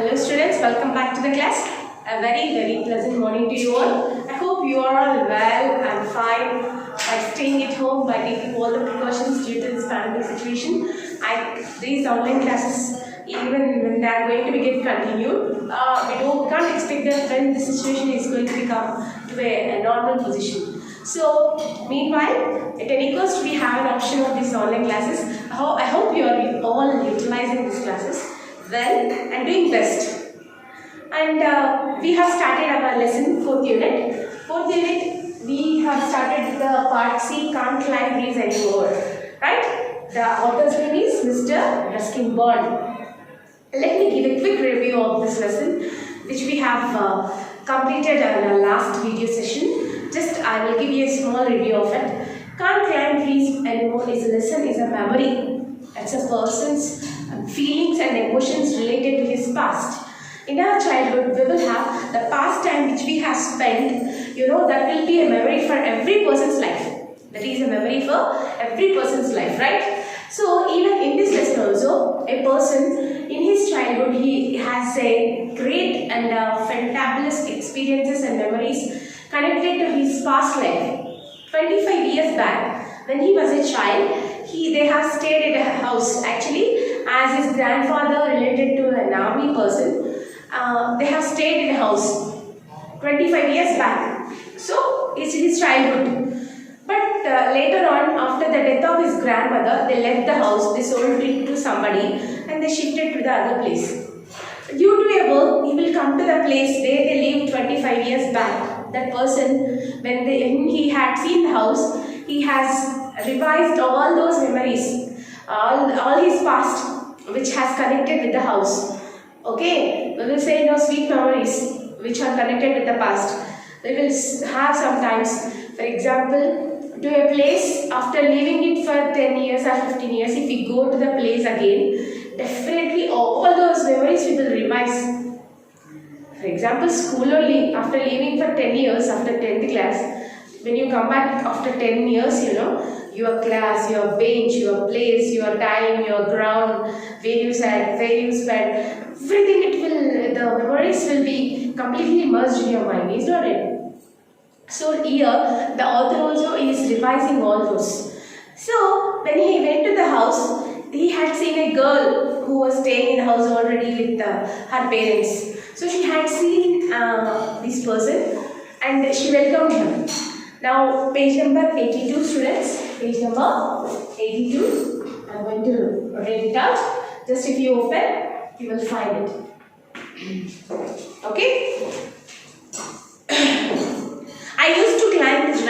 Hello students, welcome back to the class. A very pleasant morning to you all. I hope you are all well and fine by staying at home, by taking all the precautions due to this pandemic situation. These online classes, even when they are going to be get continued, we can't expect that when the situation is going to become to a normal position. So, meanwhile, at any cost, we have an option of these online classes. I hope you are all utilizing these classes well and doing best. And we have started our lesson, 4th unit. 4th unit, we have started the part C, can't climb trees anymore. Right? The author's name is Mr. Ruskin Bond. Let me give a quick review of this lesson, which we have completed in our last video session. Just I will give you a small review of it. Can't climb trees anymore is a lesson, is a memory. It's a person's feelings and emotions related to his past. In our childhood, we will have the past time which we have spent, that will be a memory for every person's life. That is a memory for every person's life, right? So, even in this lesson also, a person in his childhood, he has a great and fantabulous experiences and memories connected to his past life. 25 years back, when he was a child, they have stayed at a house. Actually, as his grandfather related to an army person, they have stayed in a house 25 years back. So, it's his childhood. But later on, after the death of his grandmother, they left the house, they sold it to somebody and they shifted to the other place. Due to a work, he will come to the place where they lived 25 years back. That person, when he had seen the house, he has revised all those memories, all his past, which has connected with the house. Okay, we will say sweet memories which are connected with the past. We will have sometimes, for example, to a place after leaving it for 10 years or 15 years, if we go to the place again, definitely all those memories we will revise. For example, school only, after leaving for 10 years, after 10th class, when you come back after 10 years, your class, your bench, your place, your time, your ground, where you sat, where you spent, everything the memories will be completely merged in your mind, is not it? So here, the author also is revising all those. So, when he went to the house, he had seen a girl who was staying in the house already with her parents. So, she had seen this person and she welcomed him. Now, page number 82, students. Page number 82. I'm going to read it out. Just if you open, you will find it. Okay? I used to climb this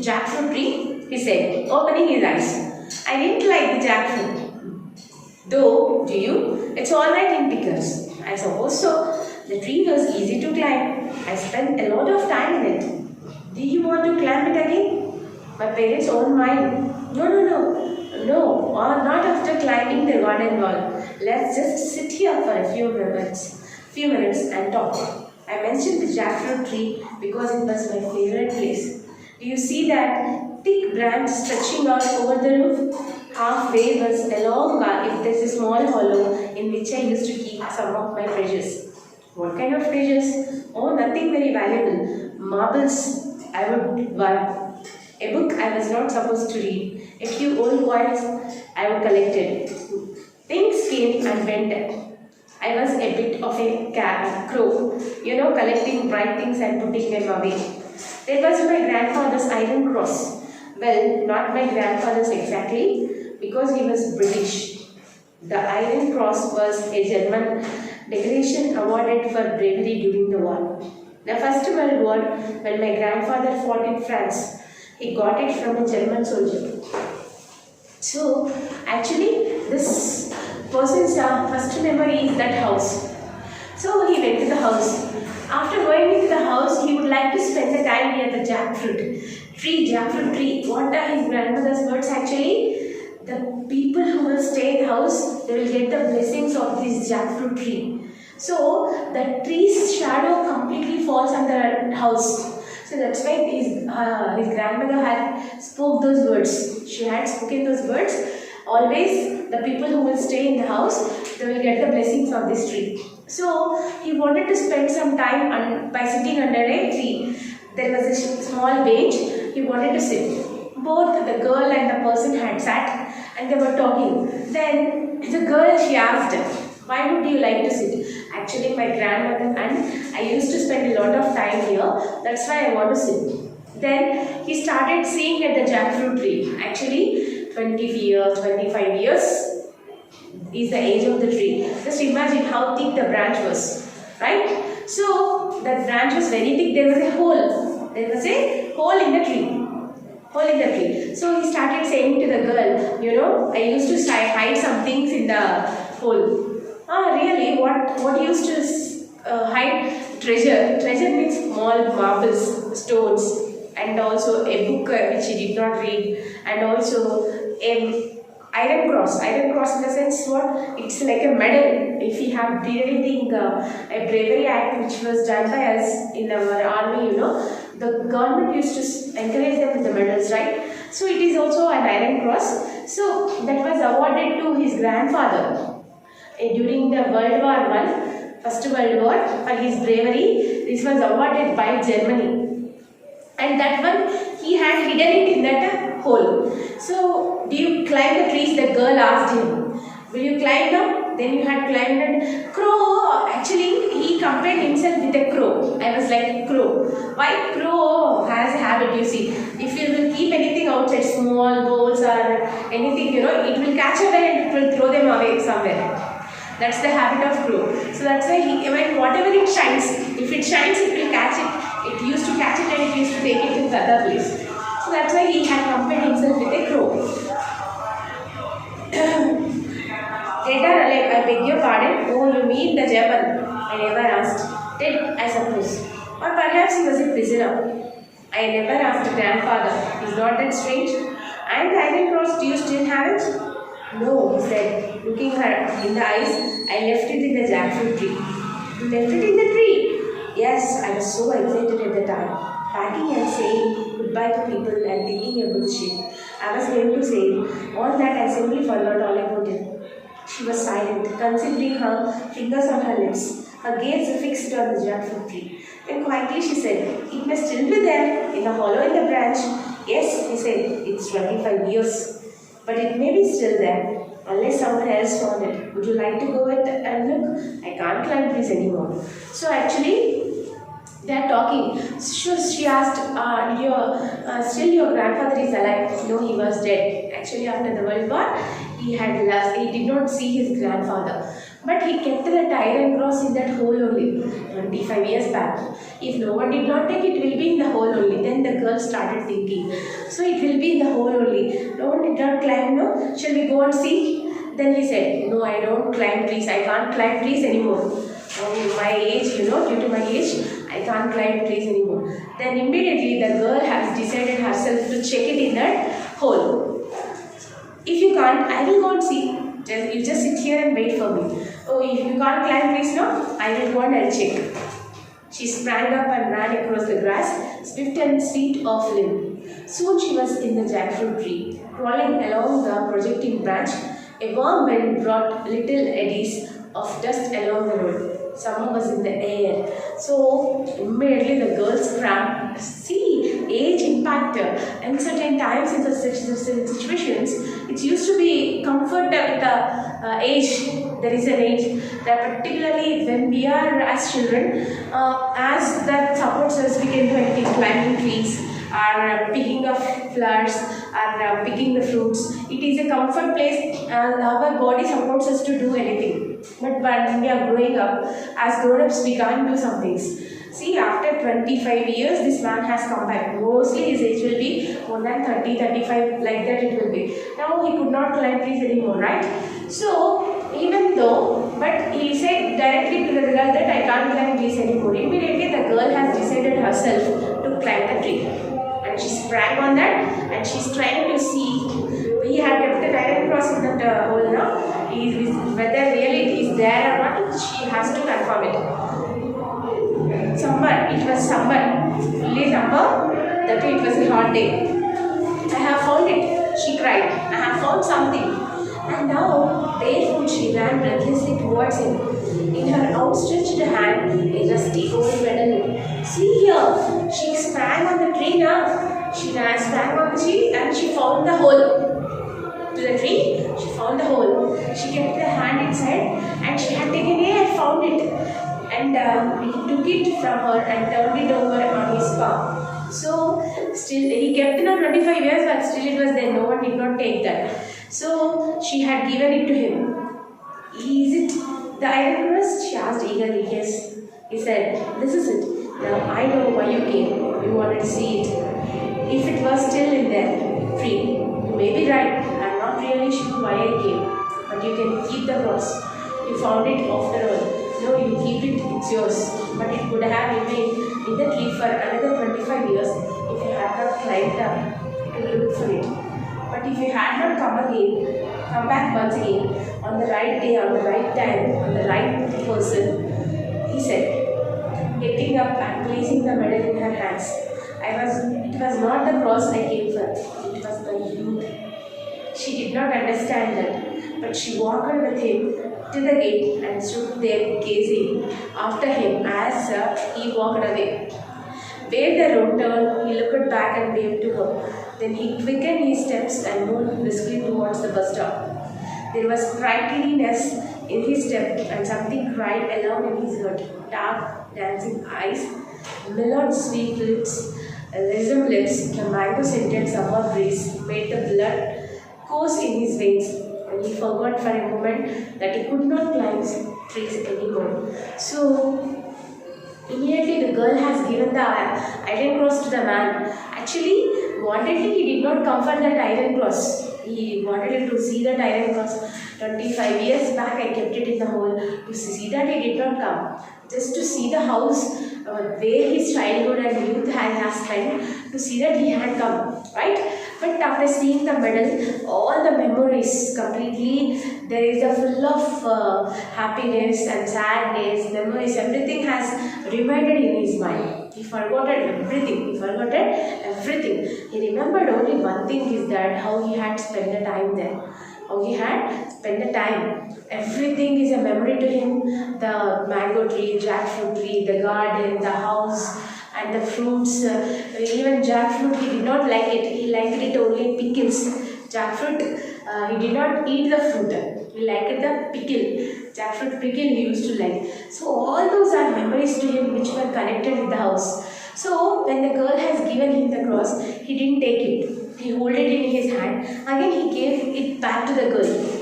jackfruit tree, he said, opening his eyes. I didn't like the jackfruit. Though, do you? It's alright in pickers. I suppose so. The tree was easy to climb. I spent a lot of time in it. Do you want to climb it again? My parents own mine. No, not after climbing the garden wall. Let's just sit here for a few minutes and talk. I mentioned the jackfruit tree because it was my favorite place. Do you see that thick branch stretching out over the roof? Halfway was a long garden. There's a small hollow in which I used to keep some of my treasures. What kind of treasures? Oh, nothing very valuable. Marbles I would buy. A book I was not supposed to read. A few old coins I would collect it. Things came and went. I was a bit of a crow, collecting bright things and putting them away. There was my grandfather's iron cross. Well, not my grandfather's exactly, because he was British. The iron cross was a German decoration awarded for bravery during the war. The First World War, when my grandfather fought in France, he got it from a German soldier. So, actually, this person's first memory is that house. So he went to the house. After going into the house, he would like to spend the time near the jackfruit tree. What are his grandmother's words actually? The people who will stay in the house, they will get the blessings of this jackfruit tree. So the tree's shadow completely falls on the house. So that's why his grandmother had spoke those words. She had spoken those words always the people who will stay in the house, they will get the blessings of this tree. So he wanted to spend some time by sitting under a tree. There was a small bench. He wanted to sit. Both the girl and the person had sat and they were talking. Then the girl, she asked, why would you like to sit? Actually, my grandmother and I used to spend a lot of time here. That's why I want to sit. Then he started seeing at the jackfruit tree. Actually, 20 years, 25 years is the age of the tree. Just imagine how thick the branch was, right? So that branch was very thick. There was a hole. There was a hole in the tree. So he started saying to the girl, I used to hide some things in the hole. Ah, really? What used to hide? Treasure. Treasure means small marbles, stones, and also a book which he did not read, and also a iron cross. Iron cross in the sense what? It's like a medal. If we have did anything, a bravery act which was done by us in our army, the government used to encourage them with the medals, right? So it is also an iron cross. So that was awarded to his grandfather during the World War I, First World War, for his bravery. This was awarded by Germany. And that one, he had hidden it in that hole. So, do you climb the trees? The girl asked him. Will you climb them? Then you had climbed and crow. Actually, he compared himself with a crow. I was like crow. Why? Crow has a habit, you see. If you will keep anything outside, small balls or anything, it will catch away and it will throw them away somewhere. That's the habit of crow. So that's why whatever it shines, if it shines, it will catch it. It used to catch it and it used to take it to the other place. So that's why he had compared himself with a crow. Later, I beg your pardon. Oh, you mean the German? I never asked. Dead, I suppose. Or perhaps he was a prisoner. I never asked grandfather. Is not that strange? And the iron cross, do you still have it? No, he said, looking her in the eyes. I left it in the jackfruit tree. You left it in the tree? Yes, I was so excited at the time. Packing and saying goodbye to people and taking a good ship. I was going to say, all that I simply forgot all about it. She was silent, considering her fingers on her lips, her gaze fixed on the jackfruit tree. Then quietly she said, it may still be there, in the hollow in the branch. Yes, he said, it's 25 years. But it may be still there, unless someone else found it. Would you like to go and look? I can't climb trees anymore. So actually, they are talking. She asked, still your grandfather is alive? No, he was dead. Actually, after the World War, he did not see his grandfather. But he kept that iron cross in that hole only, 25 years back. If no one did not take it, it will be in the hole only. Then the girl started thinking, so it will be in the hole only. No one did not climb, no? Shall we go and see? Then he said, no, I don't climb trees. I can't climb trees anymore. My age, due to my age, I can't climb trees anymore. Then immediately the girl has decided herself to check it in that hole. If you can't, I will go and see. You just sit here and wait for me. Oh, if you can't climb trees now, I will go and I'll check. She sprang up and ran across the grass, swift and sweet of limb. Soon she was in the jackfruit tree, crawling along the projecting branch. A warm wind brought little eddies of dust along the road. Summer was in the air. So immediately the girl sprang. See, age impact. In certain times, in such situations, it used to be comfort with the age. There is an age that particularly when we are as children, as that supports us, we can do anything, climbing trees, or picking up flowers, or picking the fruits. It is a comfort place and our body supports us to do anything. But when we are growing up, as grown-ups, we can't do some things. See, after 25 years, this man has come back. Mostly his age will be more than 30, 35, like that it will be. Now he could not climb trees anymore, right? So, even though, but he said directly to the girl that I can't climb trees anymore. Immediately the girl has decided herself to climb the tree. And she sprang on that and she's trying to see. He had kept the iron cross in that hole now. Whether really it is there or not, she has to confirm it. Summer, it was summer, fully summer, that it was a hot day. I have found it, she cried. I have found something. And now, barefoot, she ran breathlessly towards him. In her outstretched hand, a rusty old medal. See here, she sprang on the tree now. Sprang on the tree and she found the hole. To the tree, she found the hole. She kept the hand inside and she had taken it and found it. And he took it from her and turned it over on his palm. So, still, he kept it for 25 years, but still it was there. No one did not take that. So, she had given it to him. Is it the iron crust? She asked eagerly. Yes. He said, this is it. Now I know why you came. You wanted to see it. If it was still in there, free, you may be right. I'm not really sure why I came. But you can keep the cross. You found it after all. No, you keep it, it's yours. But it would have remained in the tree for another 25 years if you had not climbed up to look for it. But if you had not come back once again, on the right day, on the right time, on the right person, he said, getting up and placing the medal in her hands. It was not the cross I came for, it was the youth. She did not understand that, but she walked with him to the gate and stood there gazing after him as he walked away. Where the road turned, he looked back and waved to her. Then he quickened his steps and moved briskly towards the bus stop. There was sprightliness in his step and something cried aloud in his heart. Dark, dancing eyes, mellowed sweet lips, rhythm lips, the mango-scented summer breeze made the blood course in his veins, and he forgot for a moment that he could not climb trees anymore. So, immediately the girl has given the iron cross to the man. Actually, wantedly he did not come for that iron cross. He wanted to see that iron cross. 25 years back I kept it in the hole. To see that he did not come. Just to see the house where his childhood and youth has spent. To see that he had come. Right? But after seeing the medal, all the memories completely, there is a full of happiness and sadness, memories, everything has reminded in his mind. He forgot everything. He remembered only one thing is that how he had spent the time there. How he had spent the time. Everything is a memory to him. The mango tree, jackfruit tree, the garden, the house, and the fruits. Even jackfruit, he did not like it. He liked it only pickles. Jackfruit, he did not eat the fruit. He liked the pickle. Jackfruit pickle he used to like. So all those are memories to him which were connected with the house. So when the girl has given him the cross, he didn't take it. He held it in his hand. Again he gave it back to the girl.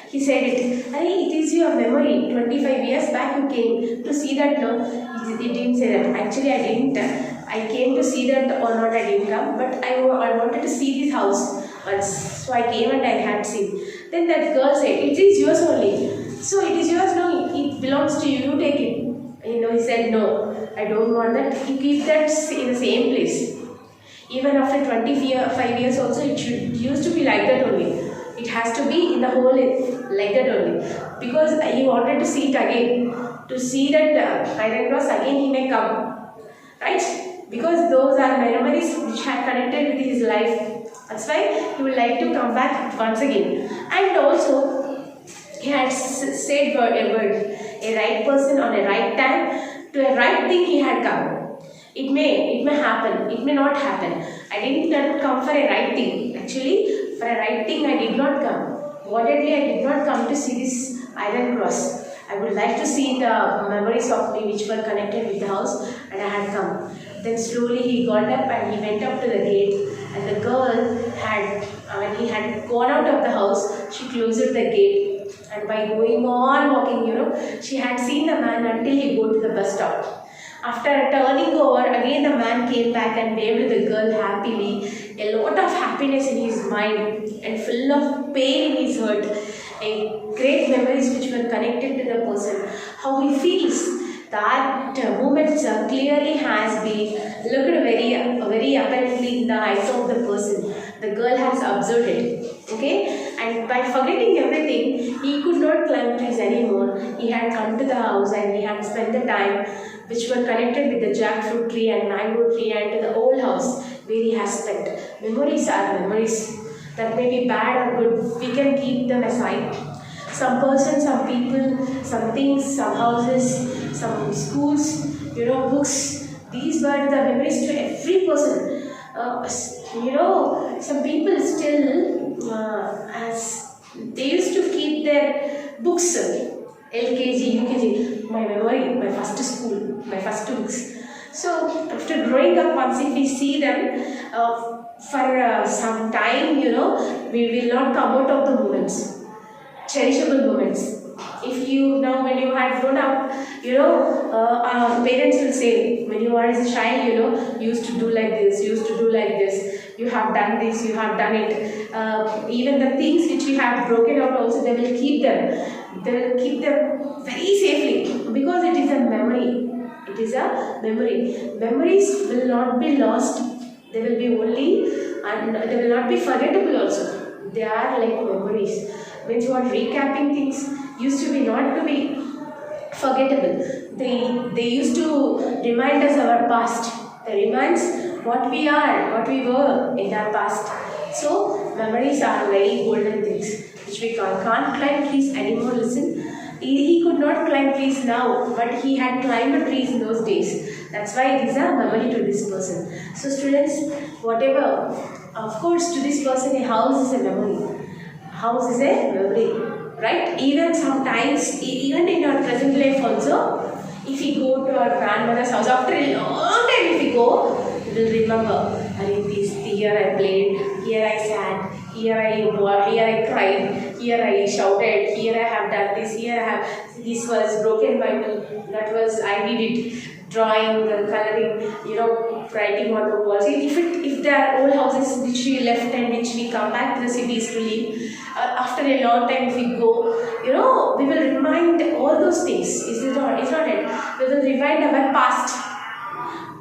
He said it is your memory. 25 years back you came to see that. No, he didn't say that. Actually I didn't. I came to see that or not, I didn't come. But I wanted to see this house once. So I came and I had seen. Then that girl said, it is yours only. So it is yours, no, it belongs to you, you take it. He said, no, I don't want that. You keep that in the same place. Even after 25 years also, it used to be like that only. It has to be in the hole like that only. Because he wanted to see it again. To see that iron cross again he may come. Right? Because those are memories which had connected with his life. That's why he would like to come back once again. And also, he had said a word. A right person on a right time to a right thing he had come. It may happen, it may not happen. I didn't come for a right thing. Actually, for a right thing I did not come. Whatever I did not come to see this iron cross. I would like to see the memories of me which were connected with the house, and I had come. Then slowly he got up and he went up to the gate, and the girl had, when he had gone out of the house, she closed the gate. And by going on walking, she had seen the man until he got to the bus stop. After turning over, again the man came back and waved to the girl happily. A lot of happiness in his mind and full of pain in his heart. A great memories which were connected to the person. How he feels. That moment clearly has been looked very apparently in the eyes of the person. The girl has observed it. Okay? And by forgetting everything, he could not climb trees anymore. He had come to the house and he had spent the time which were connected with the jackfruit tree and mango tree and to the old house where he has spent. Memories are memories. that may be bad or good, we can keep them aside. Some person, some people, some things, some houses, some schools, books, these were the memories to every person. Some people still, as they used to keep their books, LKG, UKG, my memory, my first school, my first books. So after growing up, once if we see them for some time, we will not come out of the moments, cherishable moments. If you now, when you had grown up, our parents will say, when you are as a child, you used to do like this, you used to do like this, you have done this, you have done it. Even the things which we have broken out also, they will keep them. They will keep them very safely because it is a memory. It is a memory. Memories will not be lost. They will be only, and they will not be forgettable also. They are like memories. Means what, recapping things used to be not to be forgettable. They used to remind us our past. They reminds what we are, what we were in our past. So memories are very golden things which we can't climb trees anymore. Listen, he could not climb trees now, but he had climbed trees in those days. That's why it is a memory to this person. So students, whatever, of course, to this person a house is a memory. House is a memory, right? Even sometimes, even in our present life also, if we go to our grandmother's house, after a long time if we go, we will remember, here I played, here I sat, here I cried, here I shouted, here I have done this, this was broken by me, that was, I did it, drawing, coloring, writing on the walls. If there are old houses which we left and which we come back to the cities to live, after a long time if we go, we will remind all those things. Is it not? It's not it. We will remind our past.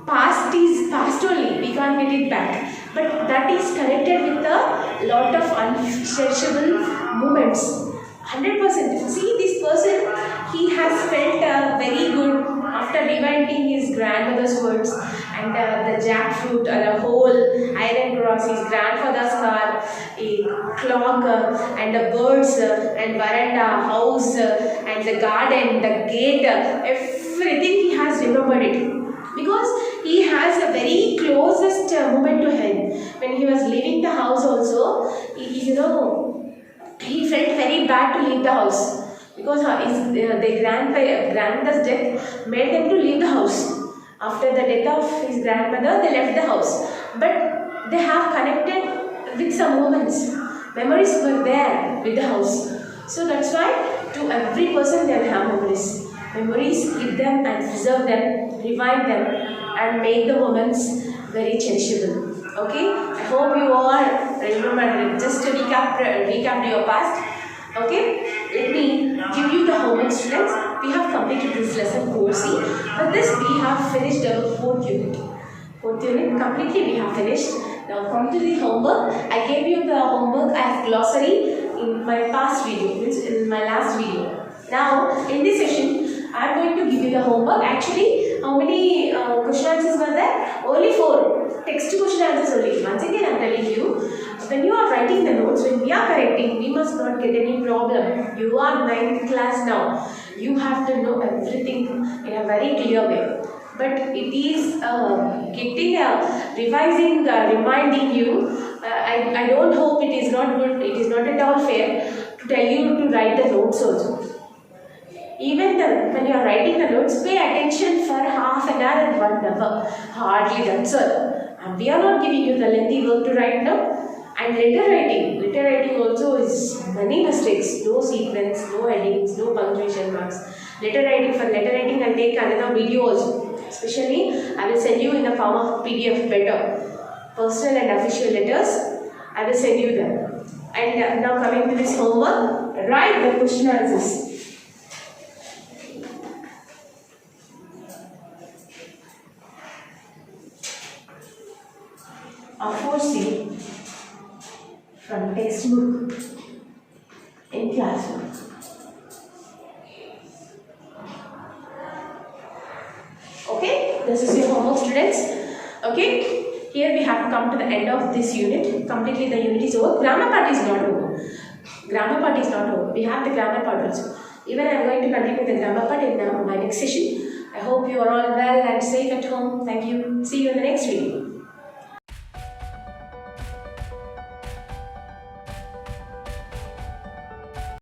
Past is past only. We can't get it back. But that is connected with a lot of unsearchable moments. 100%. See, this person, he has felt very good after rewinding his grandmother's words, and the jackfruit, the whole iron cross, his grandfather's car, a clock, and the birds, and veranda, house, and the garden, the gate, everything he has remembered it. Because he has a very closest moment to him. When he was leaving the house also, he felt very bad to leave the house. Because their grandmother's death made them to leave the house. After the death of his grandmother, they left the house. But they have connected with some moments. Memories were there with the house. So that's why to every person they will have memories. Memories, keep them and preserve them, revive them, and make the moments very cherishable. Okay? I hope you all remember. Just to recap your past. Okay? Let me give you the homework, students. We have completed this lesson 4C. But this we have finished our 4th unit. 4th unit completely we have finished. Now come to the homework. I gave you the homework as glossary in my past video, which in my last video. Now in this session, I am going to give you the homework. Actually, how many question answers were there? Only 4. Text question answers only. Once again, I am telling you, when you are writing the notes, when we are correcting, we must not get any problem. You are 9th class now. You have to know everything in a very clear way. But it is getting revising, reminding you. I don't hope it is not good. It is not at all fair to tell you to write the notes also. Even when you are writing the notes, pay attention for half an hour and 1 hour. Hardly that's all. And we are not giving you the lengthy work to write now. And letter writing also is many mistakes. No sequence, no headings, no punctuation marks. Letter writing I'll take another video also. Especially, I will send you in the form of PDF better. Personal and official letters, I will send you them. And now coming to this homework, write the question answers. Of course, from textbook in classroom. Okay, this is your homework, students. Okay, Here we have come to the end of this unit. Completely the unit is over. Grammar part is not over. Grammar part is not over. We have the grammar part also. Even I am going to continue the grammar part in my next session. I hope you are all well and safe at home. Thank you. See you in the next video.